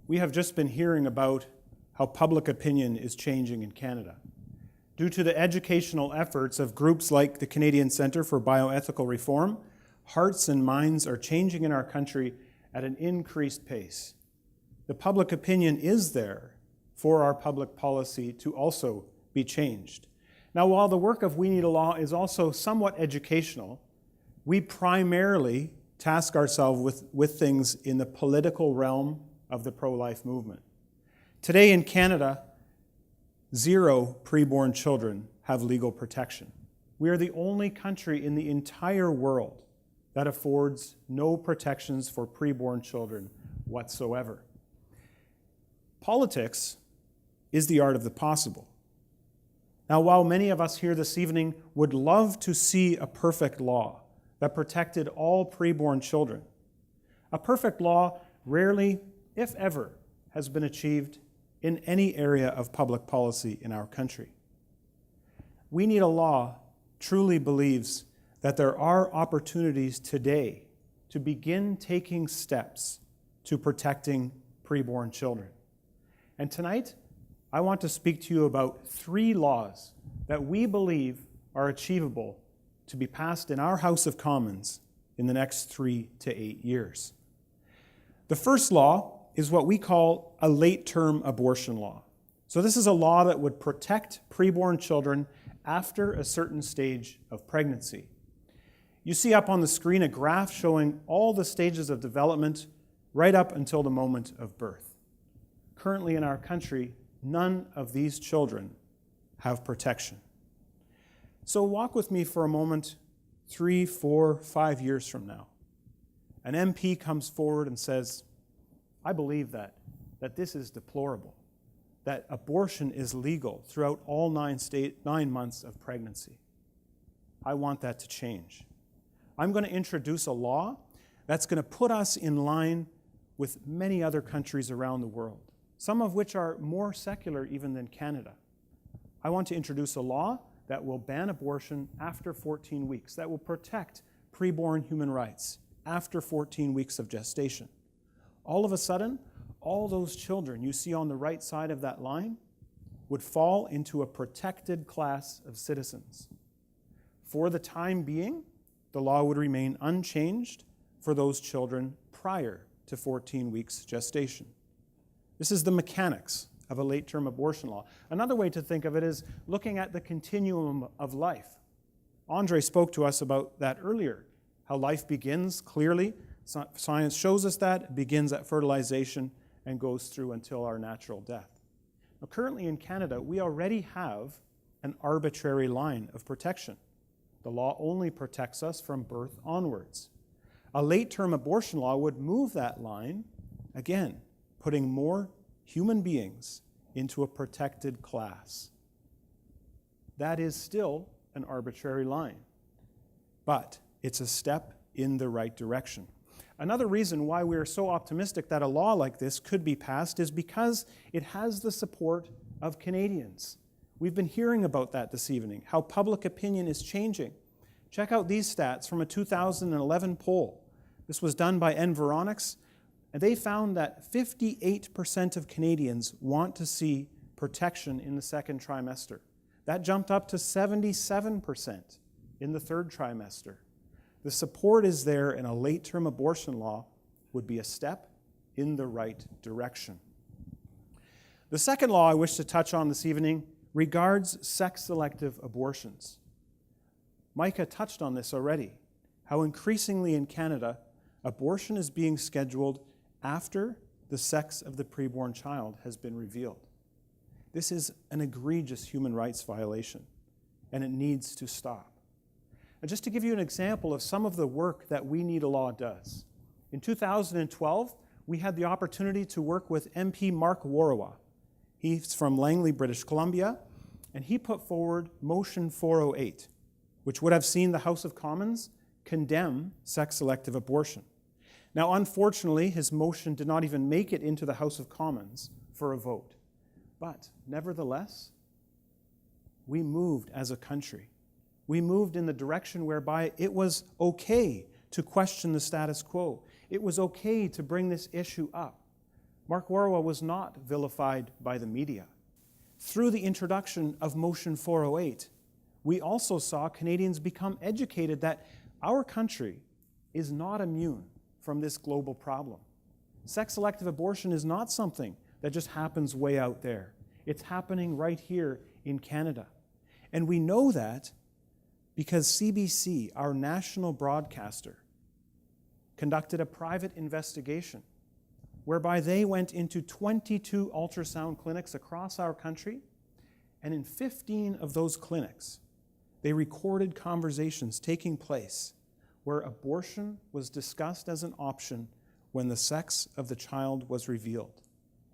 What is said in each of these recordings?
We have just been hearing about how public opinion is changing in Canada. Due to the educational efforts of groups like the Canadian Centre for Bioethical Reform, hearts and minds are changing in our country at an increased pace. The public opinion is there for our public policy to also be changed. Now, while the work of We Need a Law is also somewhat educational, we primarily task ourselves with things in the political realm of the pro-life movement. Today in Canada, 0 preborn children have legal protection. We are the only country in the entire world that affords no protections for preborn children whatsoever. Politics is the art of the possible. Now, while many of us here this evening would love to see a perfect law that protected all preborn children, a perfect law rarely, if ever, has been achieved in any area of public policy in our country. We Need a Law truly believes that there are opportunities today to begin taking steps to protecting preborn children. And tonight, I want to speak to you about 3 laws that we believe are achievable to be passed in our House of Commons in the next 3 to 8 years. The first law is what we call a late-term abortion law. So this is a law that would protect preborn children after a certain stage of pregnancy. You see up on the screen a graph showing all the stages of development right up until the moment of birth. Currently in our country, none of these children have protection. So walk with me for a moment 3, 4, 5 years from now. An MP comes forward and says, I believe that this is deplorable, that abortion is legal throughout all 9 months of pregnancy. I want that to change. I'm going to introduce a law that's going to put us in line with many other countries around the world, some of which are more secular even than Canada. I want to introduce a law that will ban abortion after 14 weeks, that will protect preborn human rights after 14 weeks of gestation. All of a sudden, all those children you see on the right side of that line would fall into a protected class of citizens. For the time being, the law would remain unchanged for those children prior to 14 weeks gestation. This is the mechanics of a late-term abortion law. Another way to think of it is looking at the continuum of life. Andre spoke to us about that earlier, how life begins clearly. Science shows us that. It begins at fertilization and goes through until our natural death. Now, currently in Canada, we already have an arbitrary line of protection. The law only protects us from birth onwards. A late-term abortion law would move that line, again, putting more human beings into a protected class. That is still an arbitrary line, but it's a step in the right direction. Another reason why we are so optimistic that a law like this could be passed is because it has the support of Canadians. We've been hearing about that this evening, how public opinion is changing. Check out these stats from a 2011 poll. This was done by Environics, and they found that 58% of Canadians want to see protection in the second trimester. That jumped up to 77% in the third trimester. The support is there, and a late-term abortion law would be a step in the right direction. The second law I wish to touch on this evening regards sex-selective abortions. Micah touched on this already, how increasingly in Canada, abortion is being scheduled after the sex of the preborn child has been revealed. This is an egregious human rights violation, and it needs to stop. And just to give you an example of some of the work that We Need a Law does. In 2012, we had the opportunity to work with MP Mark Warawa. He's from Langley, British Columbia, and he put forward Motion 408, which would have seen the House of Commons condemn sex-selective abortion. Now, unfortunately, his motion did not even make it into the House of Commons for a vote. But nevertheless, we moved as a country. We moved in the direction whereby it was okay to question the status quo. It was okay to bring this issue up. Mark Warwa was not vilified by the media. Through the introduction of Motion 408, we also saw Canadians become educated that our country is not immune from this global problem. Sex-selective abortion is not something that just happens way out there. It's happening right here in Canada. And we know that because CBC, our national broadcaster, conducted a private investigation whereby they went into 22 ultrasound clinics across our country, and in 15 of those clinics, they recorded conversations taking place where abortion was discussed as an option when the sex of the child was revealed.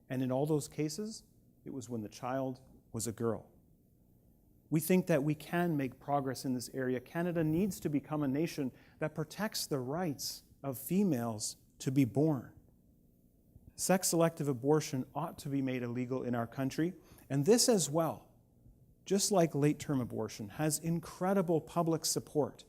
And in all those cases, it was when the child was a girl. We think that we can make progress in this area. Canada needs to become a nation that protects the rights of females to be born. Sex-selective abortion ought to be made illegal in our country, and this as well, just like late-term abortion, has incredible public support.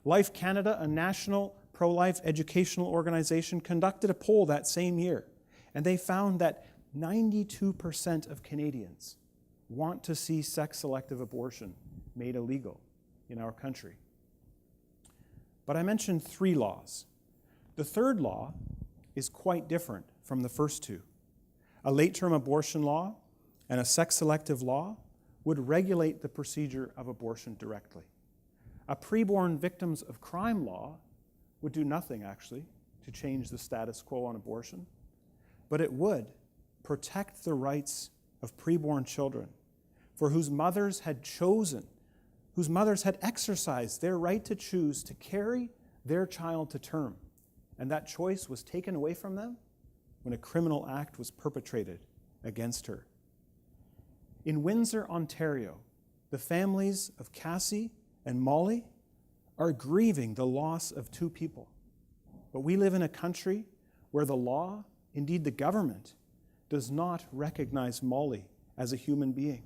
Life Canada, a national pro-life educational organization, conducted a poll that same year, and they found that 92% of Canadians want to see sex-selective abortion made illegal in our country. But I mentioned 3 laws. The third law is quite different from the first 2. A late-term abortion law and a sex-selective law would regulate the procedure of abortion directly. A preborn victims of crime law would do nothing, actually, to change the status quo on abortion, but it would protect the rights of preborn children for whose mothers had chosen, whose mothers had exercised their right to choose to carry their child to term, and that choice was taken away from them when a criminal act was perpetrated against her. In Windsor, Ontario, the families of Cassie and Molly are grieving the loss of 2 people. But we live in a country where the law, indeed the government, does not recognize Molly as a human being.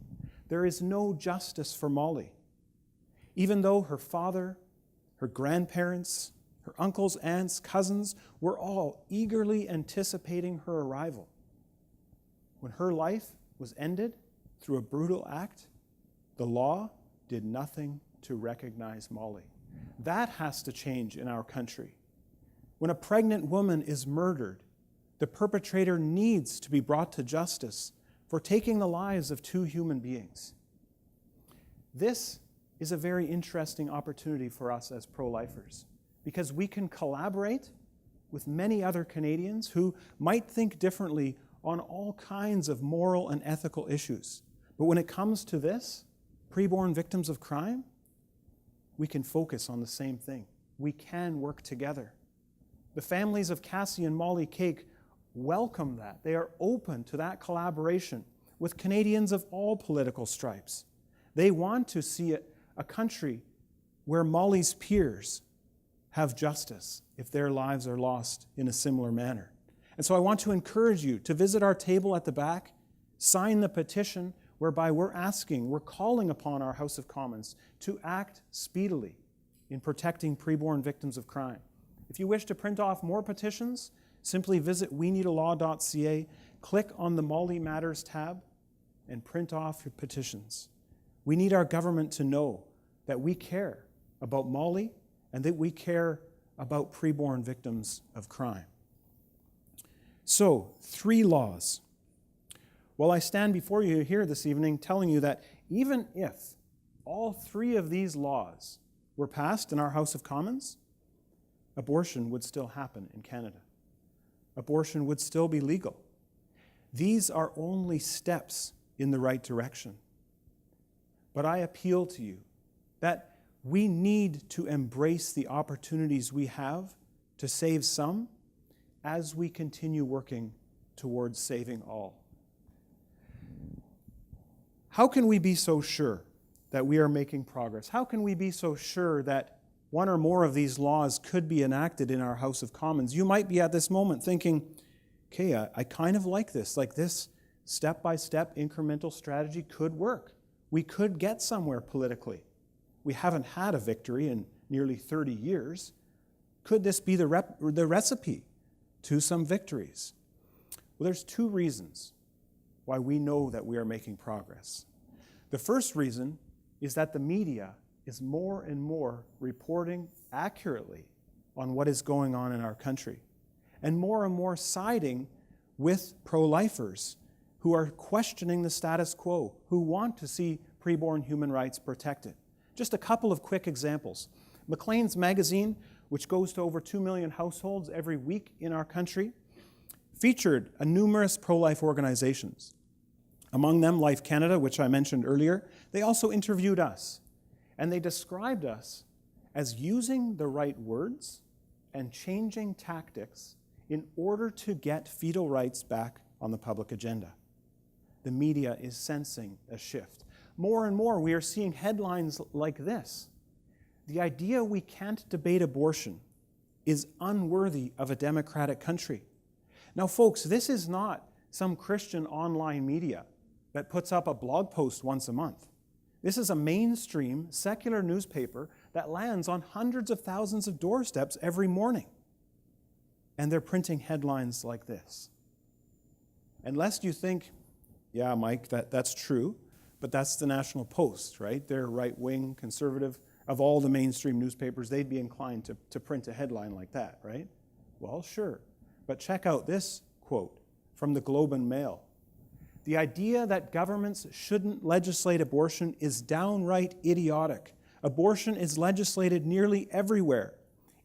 There is no justice for Molly. Even though her father, her grandparents, her uncles, aunts, cousins were all eagerly anticipating her arrival. When her life was ended through a brutal act, the law did nothing to recognize Molly. That has to change in our country. When a pregnant woman is murdered, the perpetrator needs to be brought to justice for taking the lives of 2 human beings. This is a very interesting opportunity for us as pro-lifers, because we can collaborate with many other Canadians who might think differently on all kinds of moral and ethical issues. But when it comes to this, preborn victims of crime, we can focus on the same thing. We can work together. The families of Cassie and Molly Cake welcome that. They are open to that collaboration with Canadians of all political stripes. They want to see a country where Molly's peers have justice if their lives are lost in a similar manner. And so I want to encourage you to visit our table at the back, sign the petition whereby we're calling upon our House of Commons to act speedily in protecting preborn victims of crime. If you wish to print off more petitions, simply visit WeNeedaLAW.ca, click on the Molly Matters tab, and print off your petitions. We need our government to know that we care about Molly and that we care about preborn victims of crime. So, 3 laws. Well, I stand before you here this evening telling you that even if all 3 of these laws were passed in our House of Commons, abortion would still happen in Canada. Abortion would still be legal. These are only steps in the right direction. But I appeal to you that we need to embrace the opportunities we have to save some as we continue working towards saving all. How can we be so sure that we are making progress? How can we be so sure that 1 or more of these laws could be enacted in our House of Commons? You might be at this moment thinking, okay, I kind of like this step-by-step incremental strategy could work. We could get somewhere politically. We haven't had a victory in nearly 30 years. Could this be the recipe to some victories? Well, there's two reasons why we know that we are making progress. The first reason is that the media is more and more reporting accurately on what is going on in our country, and more siding with pro-lifers who are questioning the status quo, who want to see preborn human rights protected. Just a couple of quick examples. Maclean's magazine, which goes to over 2 million households every week in our country, featured numerous pro-life organizations. Among them, Life Canada, which I mentioned earlier. They also interviewed us, and they described us as using the right words and changing tactics in order to get fetal rights back on the public agenda. The media is sensing a shift. More and more, we are seeing headlines like this. The idea we can't debate abortion is unworthy of a democratic country. Now, folks, this is not some Christian online media that puts up a blog post once a month. This is a mainstream secular newspaper that lands on hundreds of thousands of doorsteps every morning. And they're printing headlines like this. And lest you think, yeah, Mike, that's true, but that's the National Post, right? They're right-wing, conservative. Of all the mainstream newspapers, they'd be inclined to print a headline like that, right? Well, sure. But check out this quote from the Globe and Mail. The idea that governments shouldn't legislate abortion is downright idiotic. Abortion is legislated nearly everywhere.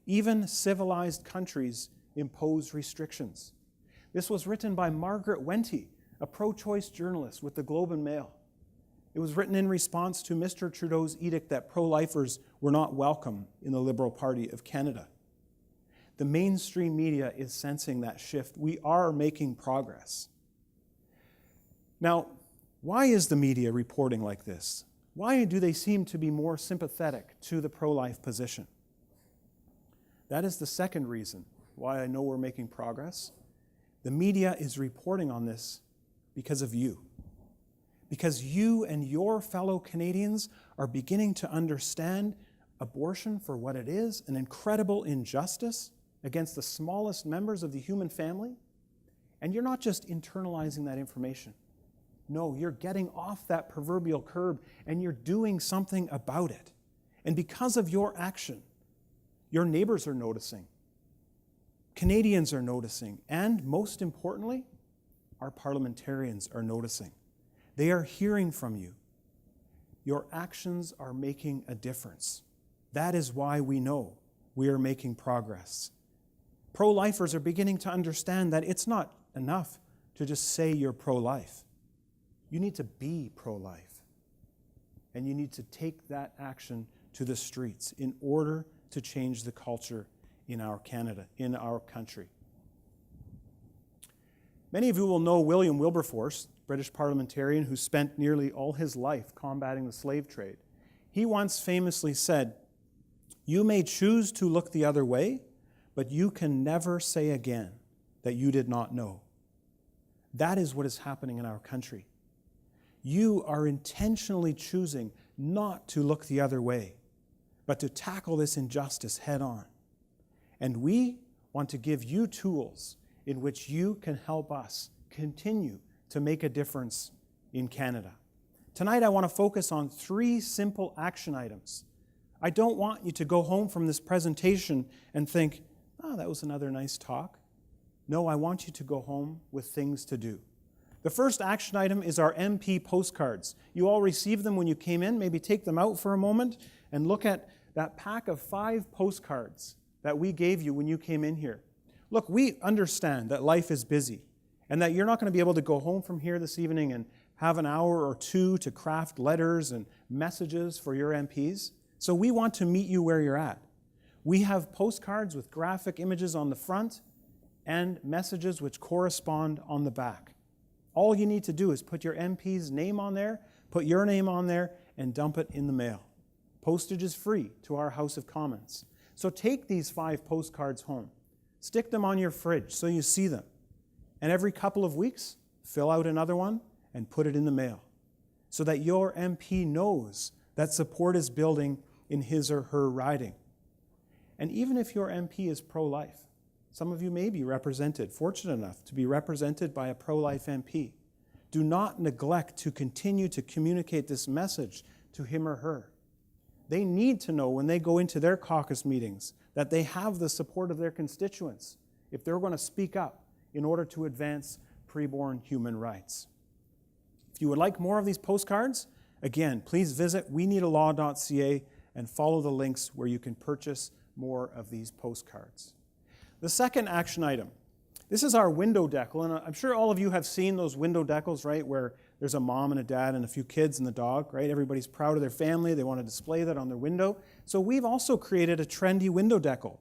Even civilized countries impose restrictions. This was written by Margaret Wente, a pro-choice journalist with the Globe and Mail. It was written in response to Mr. Trudeau's edict that pro-lifers were not welcome in the Liberal Party of Canada. The mainstream media is sensing that shift. We are making progress. Now, why is the media reporting like this? Why do they seem to be more sympathetic to the pro-life position? That is the second reason why I know we're making progress. The media is reporting on this because of you. Because you and your fellow Canadians are beginning to understand abortion for what it is, an incredible injustice against the smallest members of the human family. And you're not just internalizing that information. No, you're getting off that proverbial curb and you're doing something about it. And because of your action, your neighbors are noticing. Canadians are noticing. And most importantly, our parliamentarians are noticing. They are hearing from you. Your actions are making a difference. That is why we know we are making progress. Pro-lifers are beginning to understand that it's not enough to just say you're pro-life. You need to be pro-life. And you need to take that action to the streets in order to change the culture in our Canada, in our country. Many of you will know William Wilberforce, British parliamentarian who spent nearly all his life combating the slave trade. He once famously said, "You may choose to look the other way, but you can never say again that you did not know." That is what is happening in our country. You are intentionally choosing not to look the other way, but to tackle this injustice head on. And we want to give you tools in which you can help us continue to make a difference in Canada. Tonight I want to focus on 3 simple action items. I don't want you to go home from this presentation and think, oh, that was another nice talk. No, I want you to go home with things to do. The first action item is our MP postcards. You all received them when you came in. Maybe take them out for a moment and look at that pack of 5 postcards that we gave you when you came in here. Look, we understand that life is busy and that you're not going to be able to go home from here this evening and have an hour or 2 to craft letters and messages for your MPs. So we want to meet you where you're at. We have postcards with graphic images on the front and messages which correspond on the back. All you need to do is put your MP's name on there, put your name on there, and dump it in the mail. Postage is free to our House of Commons. So take these 5 postcards home. Stick them on your fridge so you see them. And every couple of weeks, fill out another one and put it in the mail so that your MP knows that support is building in his or her riding. And even if your MP is pro-life, Some of you may be represented, fortunate enough to be represented by a pro-life MP. Do not neglect to continue to communicate this message to him or her. They need to know when they go into their caucus meetings that they have the support of their constituents if they're going to speak up in order to advance preborn human rights. If you would like more of these postcards, again, please visit WeNeedaLAW.ca and follow the links where you can purchase more of these postcards. The second action item, this is our window decal, and I'm sure all of you have seen those window decals, right, where there's a mom and a dad and a few kids and the dog, right? Everybody's proud of their family. They want to display that on their window. So we've also created a trendy window decal.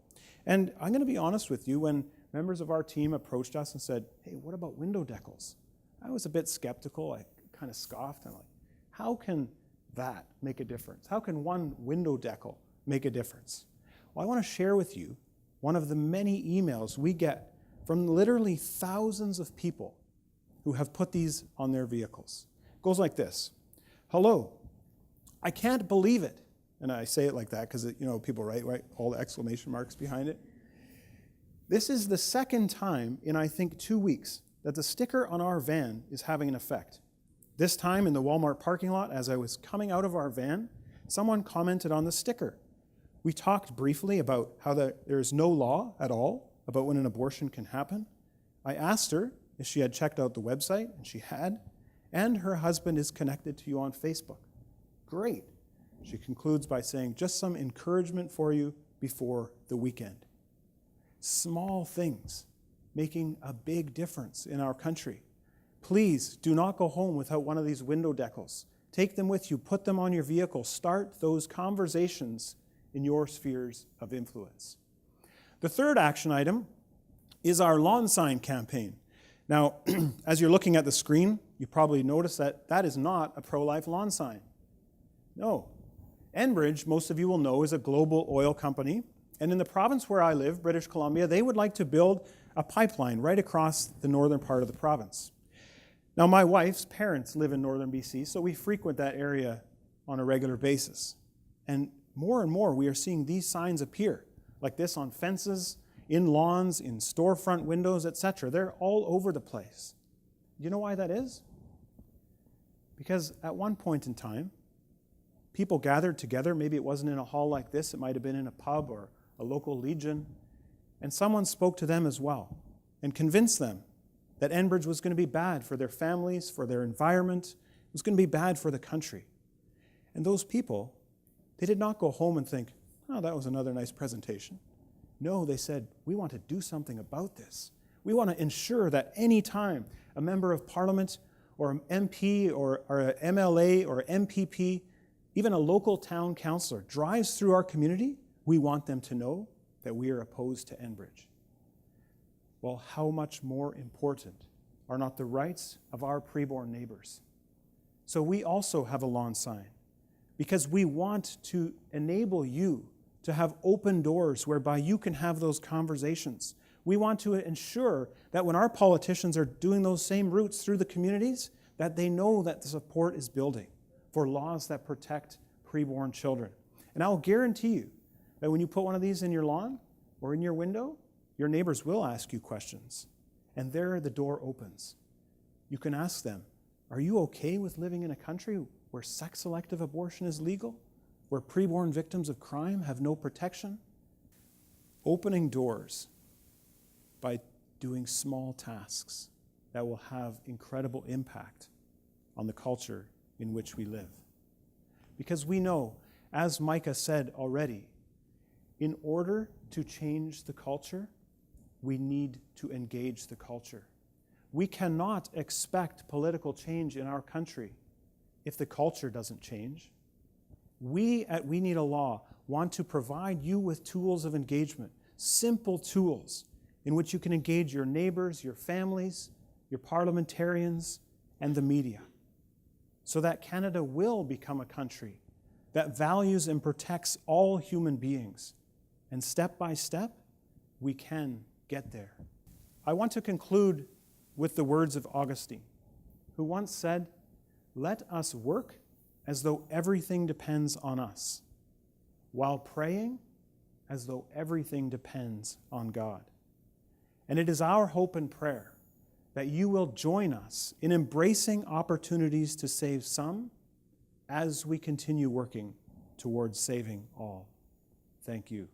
And I'm going to be honest with you, when members of our team approached us and said, hey, what about window decals? I was a bit skeptical. I kind of scoffed. I'm like, how can that make a difference? How can one window decal make a difference? Well, I want to share with you one of the many emails we get from literally thousands of people who have put these on their vehicles. It goes like this. Hello, I can't believe it. And I say it like that because, people write all the exclamation marks behind it. This is the second time in, I think, 2 weeks that the sticker on our van is having an effect. This time in the Walmart parking lot, as I was coming out of our van, someone commented on the sticker. We talked briefly about how there is no law at all about when an abortion can happen. I asked her if she had checked out the website, and she had, and her husband is connected to you on Facebook. Great. She concludes by saying, just some encouragement for you before the weekend. Small things making a big difference in our country. Please do not go home without one of these window decals. Take them with you, put them on your vehicle, start those conversations in your spheres of influence. The third action item is our lawn sign campaign. Now, as you're looking at the screen, you probably noticed that that is not a pro-life lawn sign. No. Enbridge, most of you will know, is a global oil company. And in the province where I live, British Columbia, they would like to build a pipeline right across the northern part of the province. Now, my wife's parents live in northern BC, so we frequent that area on a regular basis. And more, we are seeing these signs appear, like this on fences, in lawns, in storefront windows, etc. They're all over the place. Do you know why that is? Because at one point in time, people gathered together. Maybe it wasn't in a hall like this. It might have been in a pub or a local legion. And someone spoke to them as well and convinced them that Enbridge was going to be bad for their families, for their environment. It was going to be bad for the country. And those people, they did not go home and think, oh, that was another nice presentation. No, they said, we want to do something about this. We want to ensure that any time a member of parliament or an MP or an MLA or MPP, even a local town councillor drives through our community, we want them to know that we are opposed to Enbridge. Well, how much more important are not the rights of our preborn neighbors? So we also have a lawn sign because we want to enable you to have open doors whereby you can have those conversations. We want to ensure that when our politicians are doing those same routes through the communities, that they know that the support is building for laws that protect preborn children. And I'll guarantee you that when you put one of these in your lawn or in your window, your neighbors will ask you questions. And there the door opens. You can ask them, are you okay with living in a country where sex-selective abortion is legal? Where preborn victims of crime have no protection? Opening doors by doing small tasks that will have incredible impact on the culture in which we live. Because we know, as Micah said already, in order to change the culture, we need to engage the culture. We cannot expect political change in our country if the culture doesn't change. We at We Need a Law want to provide you with tools of engagement, simple tools in which you can engage your neighbors, your families, your parliamentarians, and the media, so that Canada will become a country that values and protects all human beings. And step by step, we can get there. I want to conclude with the words of Augustine, who once said, "Let us work as though everything depends on us, while praying as though everything depends on God." And it is our hope and prayer that you will join us in embracing opportunities to save some as we continue working towards saving all. Thank you.